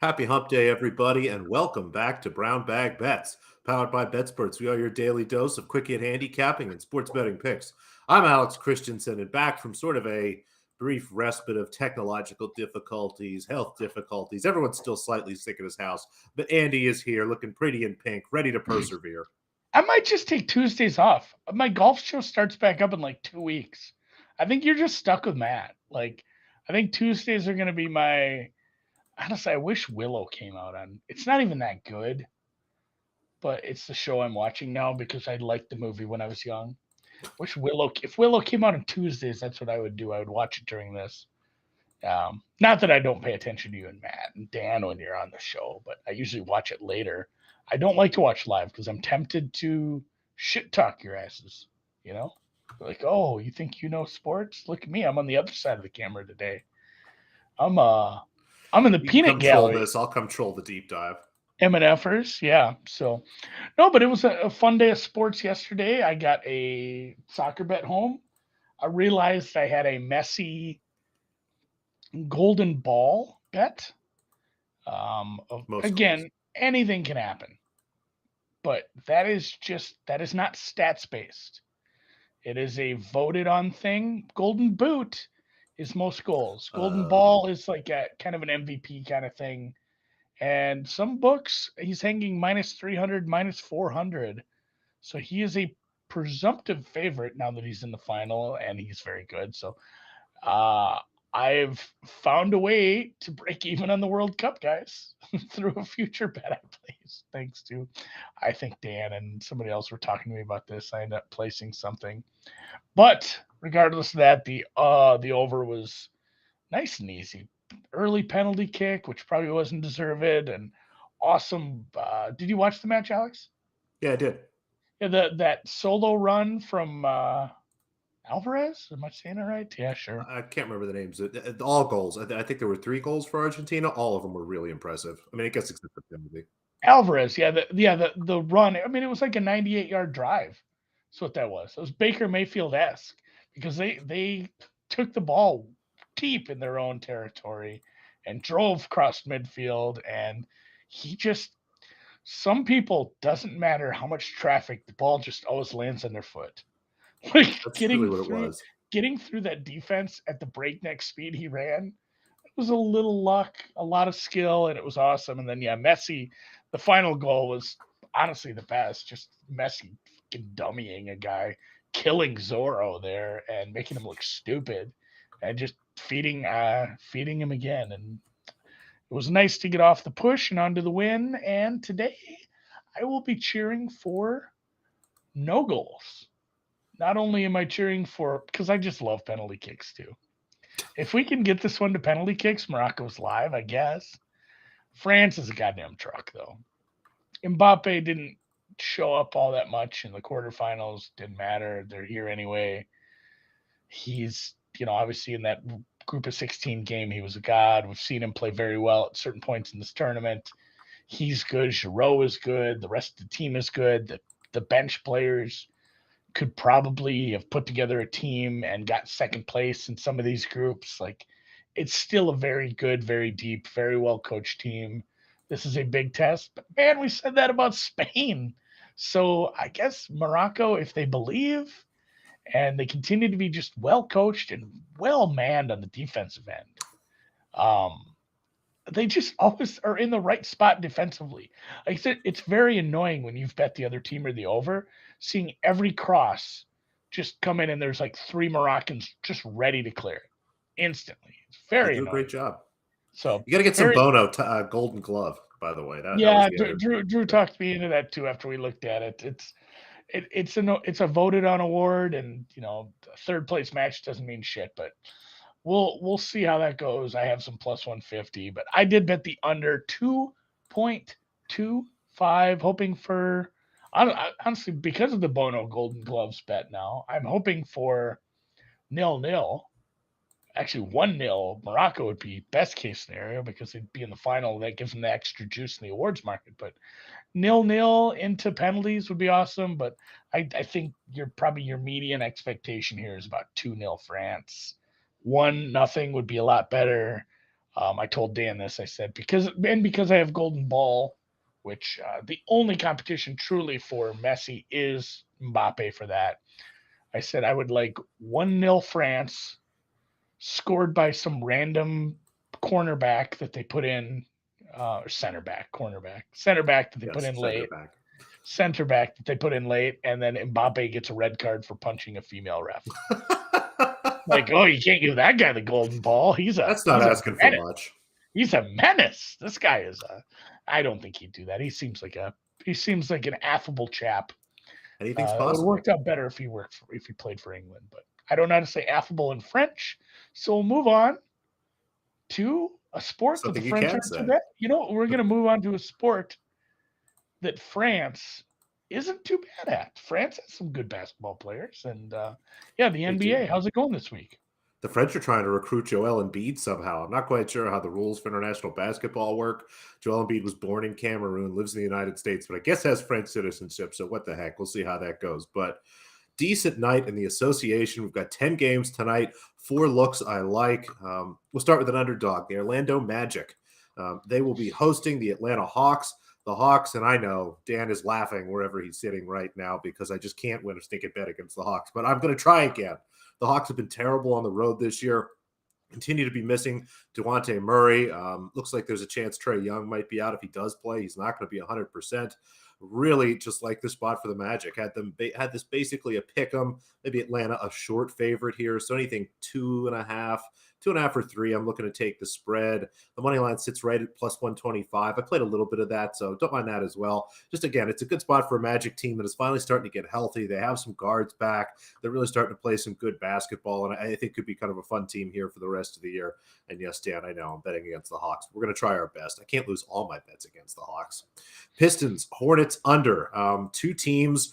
Happy Hump Day, everybody, and welcome back to Brown Bag Bets, powered by BetSports. We are your daily dose of quick hit handicapping and sports betting picks. I'm Alex Christensen, and back from sort of a brief respite of technological difficulties, health difficulties. Everyone's still slightly sick at his house, but Andy is here, looking pretty in pink, ready to persevere. I might just take Tuesdays off. My golf show starts back up in like 2 weeks. I think you're just stuck with Matt. I think Tuesdays are going to be my. Honestly, I wish Willow came out on. It's not even that good, but it's the show I'm watching now because I liked the movie when I was young. Wish Willow. If Willow came out on Tuesdays, that's what I would do. I would watch it during this. Not that I don't pay attention to you and Matt and Dan when you're on the show, but I usually watch it later. I don't like to watch live because I'm tempted to shit talk your asses. You know, like, oh, you think you know sports? Look at me. I'm on the other side of the camera today. I'm uh, I'm in the You can peanut come troll gallery. this. I'll come troll the deep dive. M&Fers, yeah. So, no, but it was a fun day of sports yesterday. I got a soccer bet home. I realized I had a messy golden ball bet. Most always. Again, anything can happen, but that is not stats based. It is a voted on thing. Golden boot is most goals. Golden Uh, ball is like a kind of an MVP kind of thing. And some books he's hanging minus 300, minus 400. So he is a presumptive favorite now that he's in the final and he's very good. So uh, I've found a way to break even on the World Cup, guys, through a future bet I placed. Thanks to, I think Dan and somebody else were talking to me about this. I ended up placing something, but regardless of that, the over was nice and easy. Early penalty kick, which probably wasn't deserved, and awesome. Did you watch the match, Alex? yeah, I did. Yeah, that solo run from Alvarez. Am I saying it right? Yeah, sure. I can't remember the names. All goals. I think there were 3 goals for Argentina. All of them were really impressive. I mean, I guess except the penalty. Alvarez, the run. I mean, it was like a 98-yard drive. That's what that was. It was Baker Mayfield esque because they took the ball deep in their own territory and drove across midfield, and he just. Some people doesn't matter how much traffic, the ball just always lands on their foot. Like That's really what it was. getting through that defense at the breakneck speed he ran, was a little luck, a lot of skill, and it was awesome. And then Messi, the final goal was honestly the best. Just Messi fucking dummying a guy, killing Zorro there, and making him look stupid, and just feeding him again. And it was nice to get off the push and onto the win. And today, I will be cheering for no goals. Not only am I cheering for because I just love penalty kicks too. If we can get this one to penalty kicks, Morocco's live, I guess. France is a goddamn truck, though. Mbappe didn't show up all that much in the quarterfinals. Didn't matter. They're here anyway. He's, obviously in that group of 16 game, he was a god. We've seen him play very well at certain points in this tournament. He's good. Giroud is good. The rest of the team is good. The bench players could probably have put together a team and got second place in some of these groups. Like, it's still a very good, very deep, very well coached team. This is a big test, but man, we said that about Spain. So I guess Morocco, if they believe and they continue to be just well coached and well manned on the defensive end, um, they just always are in the right spot defensively. Like I said, it's very annoying when you've bet the other team or the over, seeing every cross just come in and there's like 3 Moroccans just ready to clear it instantly. It's They very do a great annoying. job. So You got to get some very Bono Golden Glove, by the way. That was yeah. the other. Drew talked me into that too after we looked at it. It's a voted on award, and a third place match doesn't mean shit, but we'll see how that goes. I have some plus 150, but I did bet the under 2.25, hoping for honestly because of the Bono Golden Gloves bet. Now I'm hoping for 0-0. Actually, 1-0. Morocco would be best case scenario because they'd be in the final. That gives them the extra juice in the awards market. But 0-0 into penalties would be awesome. But I think your median expectation here is about 2-0 France. 1-0 would be a lot better. I told Dan this. I said because I have Golden Ball, which the only competition truly for Messi is Mbappe for that. I said I would like 1-0 France, scored by some random cornerback that they put in, or center back that they put Yes, in center late, back. center back that they put in late, and then Mbappe gets a red card for punching a female ref. Like, oh, you can't give that guy the golden ball. That's not asking for menace. much. He's a menace. This guy is a. I don't think he'd do that. He seems like an affable chap. Anything's It would have possible. worked out better if he played for England, but I don't know how to say affable in French. So we'll move on to a sport that the Something you French can aren't too say. bad. We're going to move on to a sport that France isn't too bad at. France has some good basketball players, and yeah, the They do. NBA. How's it going this week? The French are trying to recruit Joel Embiid somehow. I'm not quite sure how the rules for international basketball work. Joel Embiid was born in Cameroon, lives in the United States, but I guess has French citizenship. So what the heck? We'll see how that goes. But decent night in the association. We've got 10 games tonight, 4 looks I like. We'll start with an underdog, the Orlando Magic. They will be hosting the Atlanta Hawks. The Hawks, and I know Dan is laughing wherever he's sitting right now because I just can't win a stinking bet against the Hawks, but I'm going to try again. The Hawks have been terrible on the road this year. Continue to be missing DeJounte Murray. Looks like there's a chance Trae Young might be out if he does play. He's not going to be 100%. Really, just like the spot for the Magic. Had this basically a pick 'em. Maybe Atlanta a short favorite here. So anything 2.5 or 3. I'm looking to take the spread. The money line sits right at plus 125. I played a little bit of that, so don't mind that as well. Just again, it's a good spot for a Magic team that is finally starting to get healthy. They have some guards back. They're really starting to play some good basketball, and I think could be kind of a fun team here for the rest of the year. And yes, Dan, I know I'm betting against the Hawks. We're going to try our best. I can't lose all my bets against the Hawks. Pistons, Hornets under. Two teams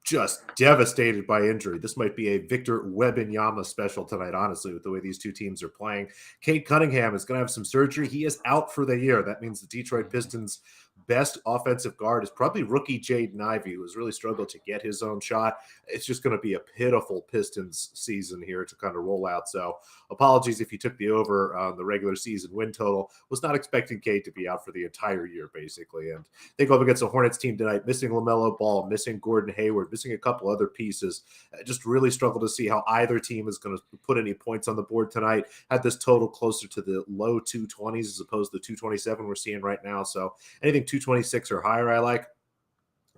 just devastated by injury. This might be a Victor Wembanyama special tonight, honestly, with the way these two teams are playing. Cade Cunningham is going to have some surgery. He is out for the year. That means the Detroit Pistons' best offensive guard is probably rookie Jaden Ivey, who has really struggled to get his own shot. It's just going to be a pitiful Pistons season here to kind of roll out. So apologies if you took the over on the regular season win total. Was not expecting Cade to be out for the entire year, basically. And they go up against the Hornets team tonight, missing LaMelo Ball, missing Gordon Hayward, missing a couple other pieces. Just really struggle to see how either team is going to put any points on the board tonight. Had this total closer to the low 220s as opposed to the 227 we're seeing right now. So anything 226 or higher, I like.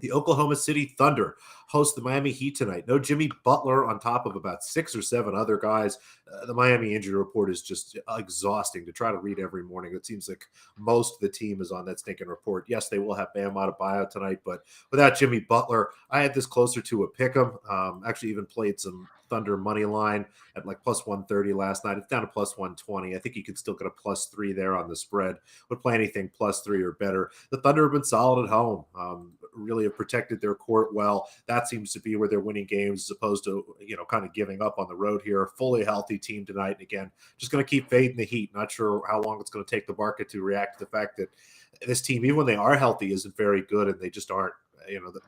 The Oklahoma City Thunder host the Miami Heat tonight. No Jimmy Butler on top of about 6 or 7 other guys. The Miami injury report is just exhausting to try to read every morning. It seems like most of the team is on that stinking report. Yes, they will have Bam Adebayo tonight, but without Jimmy Butler, I had this closer to a pick 'em. Actually even played some Thunder money line at like plus 130 last night. It's down to plus 120. I think you could still get a plus 3 there on the spread. Would play anything plus 3 or better. The Thunder have been solid at home. Really have protected their court well. That seems to be where they're winning games as opposed to, kind of giving up on the road here. Fully healthy team tonight. And again, just going to keep fading the Heat. Not sure how long it's going to take the market to react to the fact that this team, even when they are healthy, isn't very good and they just aren't.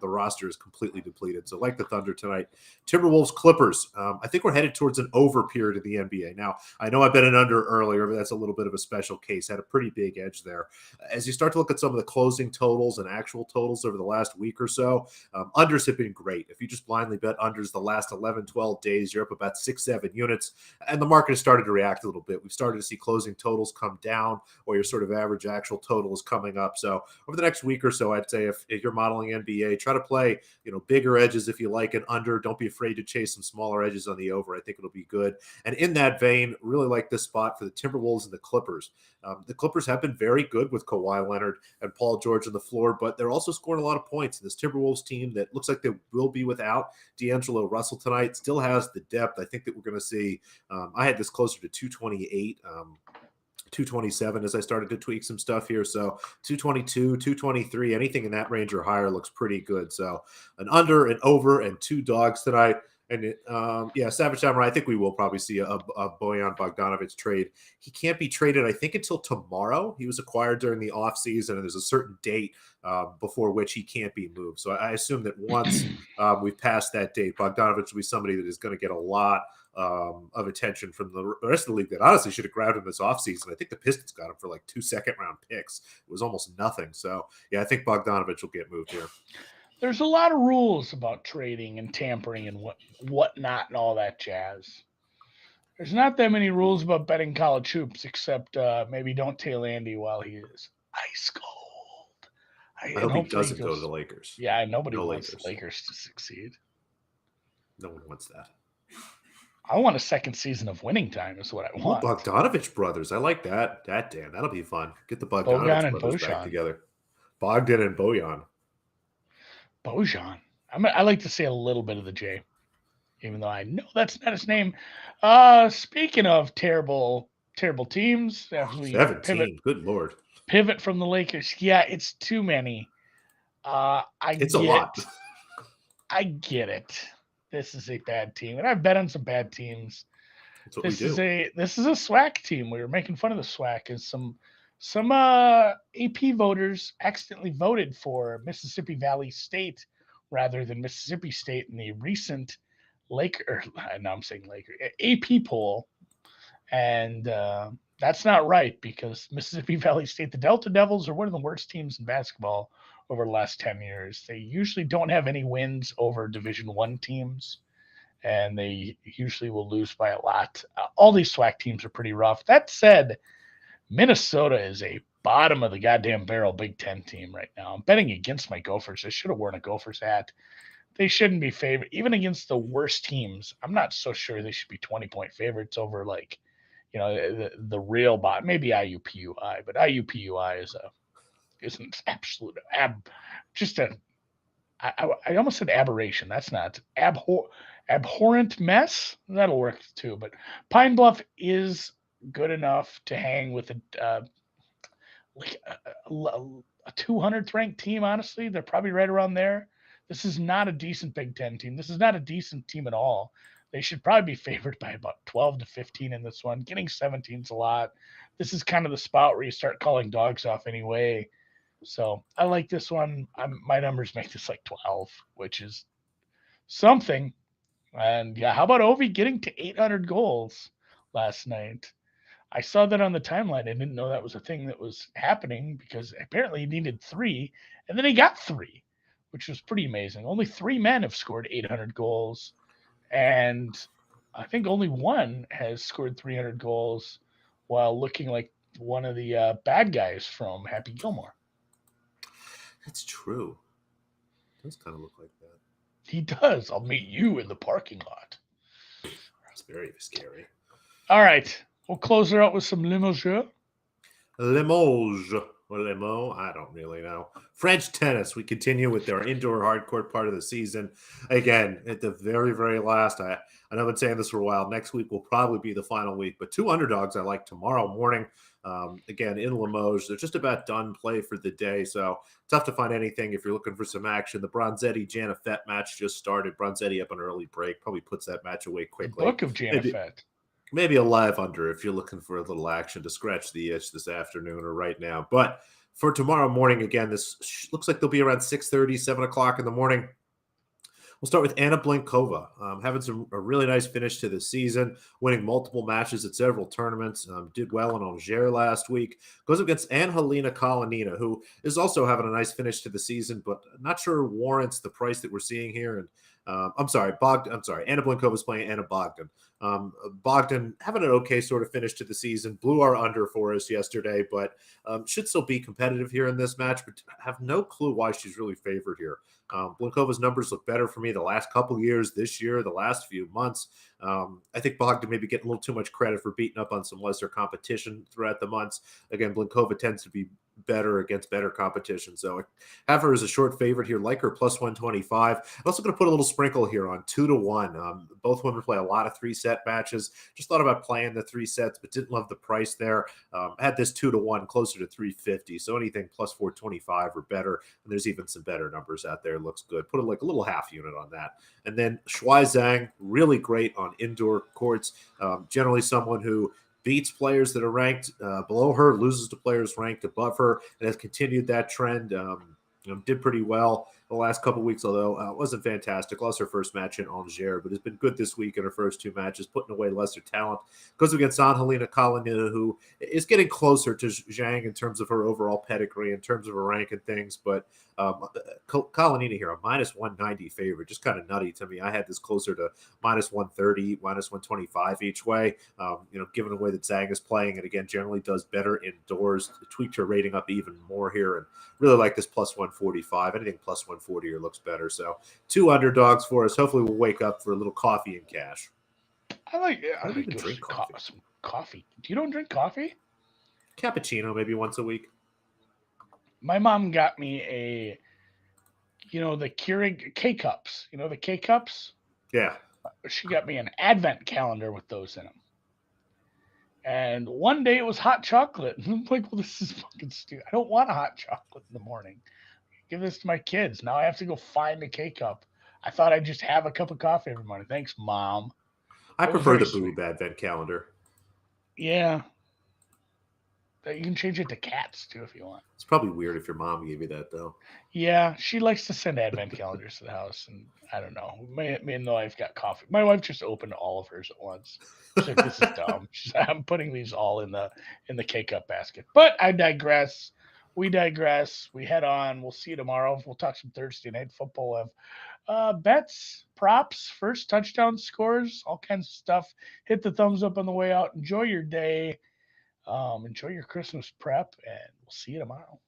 The roster is completely depleted. So like the Thunder tonight, Timberwolves, Clippers. I think we're headed towards an over period of the NBA. Now, I know I bet an under earlier, but that's a little bit of a special case. Had a pretty big edge there. As you start to look at some of the closing totals and actual totals over the last week or so, unders have been great. If you just blindly bet unders the last 11, 12 days, you're up about 6, 7 units. And the market has started to react a little bit. We've started to see closing totals come down or your sort of average actual total is coming up. So over the next week or so, I'd say if you're modeling NBA, try to play, bigger edges if you like an under. Don't be afraid to chase some smaller edges on the over. I think it'll be good. And in that vein, really like this spot for the Timberwolves and the Clippers. The Clippers have been very good with Kawhi Leonard and Paul George on the floor, but they're also scoring a lot of points. And this Timberwolves team that looks like they will be without D'Angelo Russell tonight still has the depth. I think that we're going to see. I had this closer to 228. 227 as I started to tweak some stuff here. So 222, 223, anything in that range or higher looks pretty good. So an under, an over, and 2 dogs tonight. And Savage Samurai, I think we will probably see a Bojan Bogdanovic trade. He can't be traded, I think, until tomorrow. He was acquired during the offseason, and there's a certain date before which he can't be moved. So I assume that once we've passed that date, Bogdanovic will be somebody that is going to get a lot of attention from the rest of the league that honestly should have grabbed him this offseason. I think the Pistons got him for like 2 second-round picks. It was almost nothing. So, yeah, I think Bogdanovich will get moved here. There's a lot of rules about trading and tampering and whatnot and all that jazz. There's not that many rules about betting college hoops, except maybe don't tail Andy while he is ice cold. I hope he doesn't go to the Lakers. Yeah, nobody No wants Lakers. the Lakers to succeed. No one wants that. I want a second season of Winning Time is what I want. Ooh, Bogdanovich brothers. I like that. Dan, that'll be fun. Get the Bogan Bogdanovich and brothers Bojan. back together. Bogdan and Bojan. Bojan. I like to say a little bit of the J, even though I know that's not his name. Speaking of terrible teams, as we 17. Good Lord. Pivot from the Lakers. Yeah, it's too many. It's a lot. I get it. This is a bad team, and I've bet on some bad teams. That's what we do. This is a SWAC team. We were making fun of the SWAC, as some AP voters accidentally voted for Mississippi Valley State rather than Mississippi State in the recent AP poll, and that's not right, because Mississippi Valley State, the Delta Devils, are one of the worst teams in basketball over the last 10 years. They usually don't have any wins over Division I teams, and they usually will lose by a lot. All these SWAC teams are pretty rough. That said, Minnesota is a bottom of the goddamn barrel Big Ten team right now. I'm betting against my Gophers. I should have worn a Gophers hat. They shouldn't be favored. Even against the worst teams, I'm not so sure they should be 20-point favorites over, like, the real bot. Maybe IUPUI, but IUPUI is an absolute I almost said aberration. That's not abhorrent mess. That'll work too. But Pine Bluff is good enough to hang with a 200th ranked team. Honestly, they're probably right around there. This is not a decent Big Ten team. This is not a decent team at all. They should probably be favored by about 12 to 15 in this one. Getting 17 is a lot. This is kind of the spot where you start calling dogs off anyway. So I like this one. My numbers make this like 12, which is something. And yeah, how about Ovi getting to 800 goals last night? I saw that on the timeline. I didn't know that was a thing that was happening, because apparently he needed 3, and then he got 3, which was pretty amazing. Only 3 men have scored 800 goals, and I think only one has scored 300 goals while looking like one of the bad guys from Happy Gilmore. That's true. It does kind of look like that. He does. I'll meet you in the parking lot. That's very scary. All right. We'll close her out with some Limoges. Limoges. Or Limo, I don't really know. French tennis. We continue with our indoor hardcourt part of the season. Again, at the very, very last, I know I've been saying this for a while. Next week will probably be the final week, but 2 underdogs I like tomorrow morning. Again, in Limoges, they're just about done play for the day, so tough to find anything if you're looking for some action. The Bronzetti-Janifet match just started. Bronzetti up an early break, probably puts that match away quickly. The book of Janifet. Maybe a live under if you're looking for a little action to scratch the itch this afternoon or right now. But for tomorrow morning, again, this looks like they'll be around 6:30, 7 o'clock in the morning. We'll start with Anna Blinkova, having a really nice finish to the season, winning multiple matches at several tournaments. Did well in Angers last week. Goes up against Angelina Kalinina, who is also having a nice finish to the season, but not sure warrants the price that we're seeing here. And Anna Blinkova is playing Anna Bogdan. Bogdan having an okay sort of finish to the season, blew our under for us yesterday, but should still be competitive here in this match, but have no clue why she's really favored here. Blinkova's numbers look better for me the last couple years, this year, the last few months. I think Bogdan maybe getting a little too much credit for beating up on some lesser competition throughout the months. Again, Blinkova tends to be better against better competition. So I have her as a short favorite here, like her plus 125. I'm also going to put a little sprinkle here on 2-1. Both women play a lot of 3-set matches. Just thought about playing the 3 sets, but didn't love the price there. Had this 2-1 closer to 350. So anything plus 425 or better. And there's even some better numbers out there. Looks good. Put like a little half unit on that. And then Shuai Zhang, really great on indoor courts. Generally someone who beats players that are ranked below her, loses to players ranked above her, and has continued that trend. Did pretty well the last couple weeks, although wasn't fantastic. Lost her first match in Angers, but has been good this week in her first 2 matches, putting away lesser talent. Goes against Angelina Kalinina, who is getting closer to Zhang in terms of her overall pedigree, in terms of her rank and things. But Kalinina here, a minus 190 favorite, just kind of nutty to me. I had this closer to minus 130, minus 125 each way. Given the way that Zhang is playing, and again, generally does better indoors, tweaked her rating up even more here, and really like this plus 145. Anything plus 140 or looks better. So 2 underdogs for us. Hopefully we'll wake up for a little coffee and cash. I don't like even drink coffee. some coffee. You don't drink coffee? Cappuccino maybe once a week. My mom got me the Keurig K cups. You know the K cups? Yeah. She got me an advent calendar with those in them. And one day it was hot chocolate. And I'm like, well, this is fucking stupid. I don't want a hot chocolate in the morning. Give this to my kids. Now I have to go find a K cup. I thought I'd just have a cup of coffee every morning. Thanks, Mom. I It was prefer very the sweet. boob advent calendar. Yeah. You can change it to cats too if you want. It's probably weird if your mom gave you that, though. Yeah, she likes to send advent calendars to the house, and I don't know. Me and the wife got coffee. My wife just opened all of hers at once. She's like, "This is dumb." She's like, "I'm putting these all in the K cup basket." But I digress. We digress. We head on. We'll see you tomorrow. We'll talk some Thursday night football. We'll have bets, props, first touchdown scores, all kinds of stuff. Hit the thumbs up on the way out. Enjoy your day. Enjoy your Christmas prep, and we'll see you tomorrow.